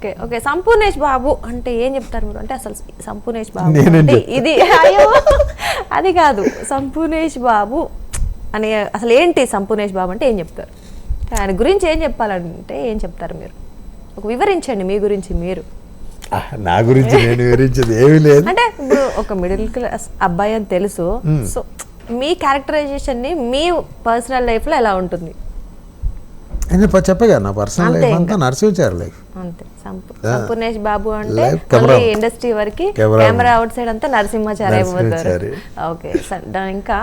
Okay okay. Sampoornesh Babu అంటే ఏం చెప్తారు మీరు? అంటే అసలు సంపూర్ణేష్ బాబు అంటే ఇది అయ్యో అది కాదు. సంపూర్ణేష్ బాబు అని అసలు ఏంటి? సంపూర్ణేష్ బాబు అంటే ఏం చెప్తారు? ఆయన గురించి ఏం చెప్పాలంటే ఏం చెప్తారు మీరు? ఒక వివరించండి మీ గురించి మీరు. నా గురించి నేను వివరించేది ఏమీ లేదు. అంటే ఇప్పుడు ఒక మిడిల్ క్లాస్ అబ్బాయి అని తెలుసు. సో మీ క్యారెక్టరైజేషన్ ని మీ పర్సనల్ లైఫ్ లో ఎలా ఉంటుంది? చెప్పగా నా పర్సనల్ లైఫ్ అంతా నరసింహాచారి లైఫ్ అంతే. సంపూర్ణేష్ బాబు అంటే ఇండస్ట్రీ వరకు కెమెరా అవుట్ సైడ్ అంతా నరసింహాచారి అయిపోతారు. Okay sir. ఇంకా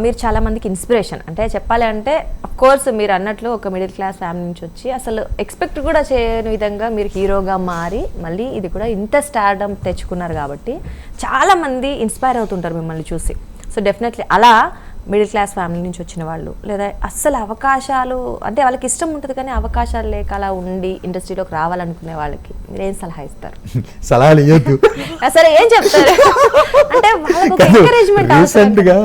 మీరు చాలా మందికి ఇన్స్పిరేషన్. అంటే చెప్పాలి అంటే అఫ్ కోర్స్ మీరు అన్నట్లు ఒక మిడిల్ క్లాస్ ఫ్యామిలీ నుంచి వచ్చి అసలు ఎక్స్పెక్ట్ కూడా చేయని విధంగా మీరు హీరోగా మారి మళ్ళీ ఇది కూడా ఇంత స్టార్డమ్ తెచ్చుకున్నారు కాబట్టి చాలా మంది ఇన్స్పైర్ అవుతుంటారు మిమ్మల్ని చూసి. సో డెఫినెట్లీ అలా మిడిల్ క్లాస్ ఫ్యామిలీ నుంచి వచ్చిన వాళ్ళు, లేదా అస్సలు అవకాశాలు అంటే వాళ్ళకి ఇష్టం ఉంటుంది కానీ అవకాశాలు లేక అలా ఉండి ఇండస్ట్రీలోకి రావాలనుకునే వాళ్ళకి మీరు ఏం సలహా ఇస్తారు? సలహాలు ఇవ్వద్దు. సరే ఏం చెప్తారు? అంటే వాళ్ళకి ఒక ఎంకరేజ్మెంట్. రీసెంట్గా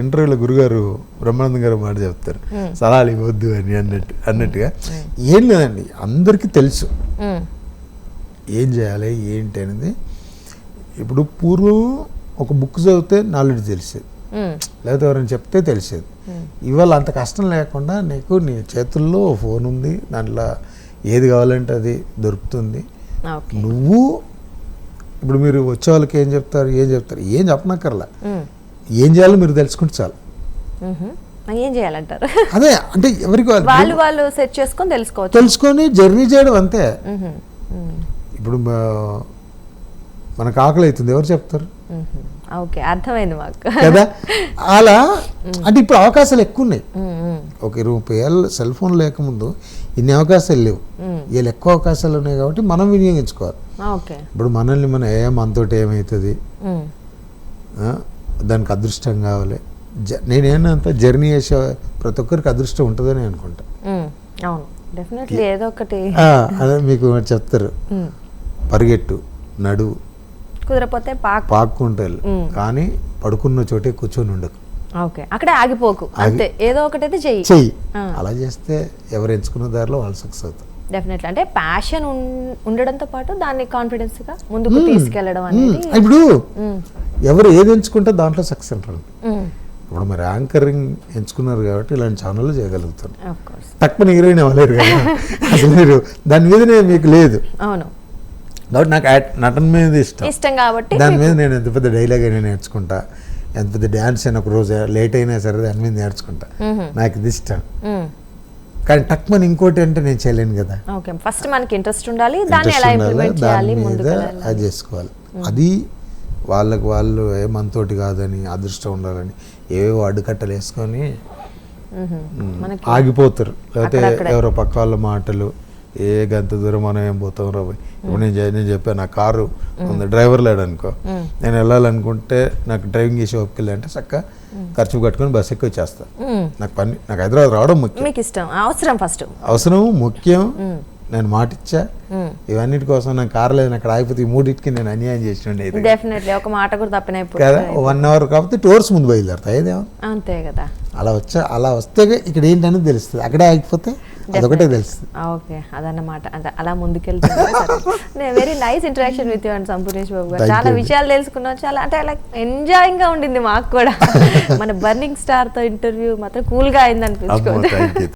ఇంటర్వ్యూలో గురుగారు బ్రహ్మానందం గారు మాట చెప్తారు, సలహాలు ఇవ్వద్దు అని అన్నట్టుగా. ఏం లేదండి, అందరికీ తెలుసు ఏం చేయాలి ఏంటి అనేది. ఇప్పుడు పూర్వం ఒక బుక్ చదివితే నాలెడ్జ్ తెలిసేది, లేకపోతే ఎవరైనా చెప్తే తెలిసేది. ఇవాళ అంత కష్టం లేకుండా నీకు నీ చేతుల్లో ఫోన్ ఉంది, దాంట్లో ఏది కావాలంటే అది దొరుకుతుంది. నువ్వు ఇప్పుడు మీరు వచ్చే వాళ్ళకి ఏం చెప్తారు ఏం చెప్పనక్కర్లా, ఏం చేయాలో మీరు తెలుసుకుంటే చాలు. ఏం చేయాలంటారు? అదే అంటే ఎవరికి వాళ్ళు సెట్ చేసుకొని తెలుసుకొని జర్నీ చేయడం అంతే. ఇప్పుడు మనకు ఆకలి అవుతుంది, ఎవరు చెప్తారు? ఓకే, అర్థమైంది మాకు కదా. అలా అంటే ఇప్పుడు అవకాశాలు ఎక్కువ ఉన్నాయి. ఒక 20 ఏళ్ళ సెల్ ఫోన్ లేకముందు ఇన్ని అవకాశాలు లేవు. వీళ్ళు ఎక్కువ అవకాశాలు ఉన్నాయి కాబట్టి మనం వినియోగించుకోవాలి. ఇప్పుడు మనల్ని మనం మనతోటి ఏమవుతుంది, దానికి అదృష్టం కావాలి. నేనేనంత జర్నీ చేసే ప్రతి ఒక్కరికి అదృష్టం ఉంటుందని అనుకుంటా. ఏదో ఒకటి అదే మీకు చెప్తారు, పరిగెట్టు, నడువు, కుదరపోతే పాక్కుంటారు కానీ పడుకున్న చోటే కూర్చొని ఉండకు. అక్కడే ఆగిపోకు, అంతే. ఏదో ఒకటి అయితే చెయ్యి. అలా చేస్తే ఎవరు ఎంచుకున్న దారిలో వాళ్ళు సక్సెస్ అవుతారు. డెఫినెట్లీ. అంటే ప్యాషన్ ఉండడంతో పాటు దాన్ని కాన్ఫిడెన్స్ గా ముందుకు తీసుకెళ్లడం అనేది. ఇప్పుడు ఎవరు ఏది ఎంచుకుంటే దాంట్లో సక్సెస్ అంటారు. ఇప్పుడు మరి యాంకరింగ్ ఎంచుకున్నారు కాబట్టి ఇలాంటి ఛానళ్ళు చేయగలుగుతారు. తక్కువ హీరోయిన్ అవ్వలేరు కదా అసలు. మీరు దాని మీదనే మీకు లేదు. అవును, కాబట్టి నాకు నటన మీద ఇష్టం కాబట్టి దాని మీద నేను ఎంత పెద్ద డైలాగ్ అయినా నేర్చుకుంటా, ఎంత పెద్ద డ్యాన్స్ అయినా ఒక రోజు లేట్ అయినా సరే దాని మీద నేర్చుకుంటా. నాకు ఇది ఇష్టం. కానీ టక్మని ఇంకోటి అంటే నేను చేయలేను కదా. ఫస్ట్ మనకి ఇంట్రెస్ట్ ఉండాలి, దాన్ని ఎలా ఇంప్లిమెంట్ చేయాలి, అది చేసుకోవాలి. అది వాళ్ళకి వాళ్ళు మనతోటి కాదని, అదృష్టం ఉండాలని ఏవేవో అడ్డుకట్టలు వేసుకొని ఆగిపోతారు. లేకపోతే ఎవరో పక్క వాళ్ళ మాటలు, ఏ గంత దూరం మనం ఏం పోతాం రా. ఇప్పుడు నేను చెప్పాను, నా కారు డ్రైవర్ లేడు అనుకో, నేను వెళ్ళాలనుకుంటే నాకు డ్రైవింగ్ చేసి ఓపిక అంటే చక్క ఖర్చు కట్టుకొని బస్సు ఎక్కువ వచ్చేస్తా. నాకు హైదరాబాద్ రావడం ముఖ్యం, అవసరం ముఖ్యం. నేను మాట ఇచ్చా, ఇవన్నిటి కోసం నాకు కారు లేదు, అక్కడ ఆగిపోతే ఈ మూడింటికి నేను అన్యాయం చేసినండి ఒక మాట కూడా తప్పిన కదా. 1 అవర్ కాబట్టి 2 hours ముందు బయలుదేరుతా, ఏదేమో అంతే కదా. అలా వస్తే ఇక్కడ ఏంటనేది తెలుస్తుంది, అక్కడే ఆగిపోతే అదొకటే తెలుస్తుంది. ఓకే, అదన్నమాట. అలా ముందుకెళ్తుంది. Very nice interaction with you and Sampoornesh Babu garu. చాలా విషయాలు తెలుసుకున్నాం. చాలా అంటే లైక్ ఎంజాయింగ్ గా ఉండింది మాకు కూడా. మన బర్నింగ్ స్టార్ తో ఇంటర్వ్యూ మాత్రం కూల్ గా అయింది అనిపించుకోండి.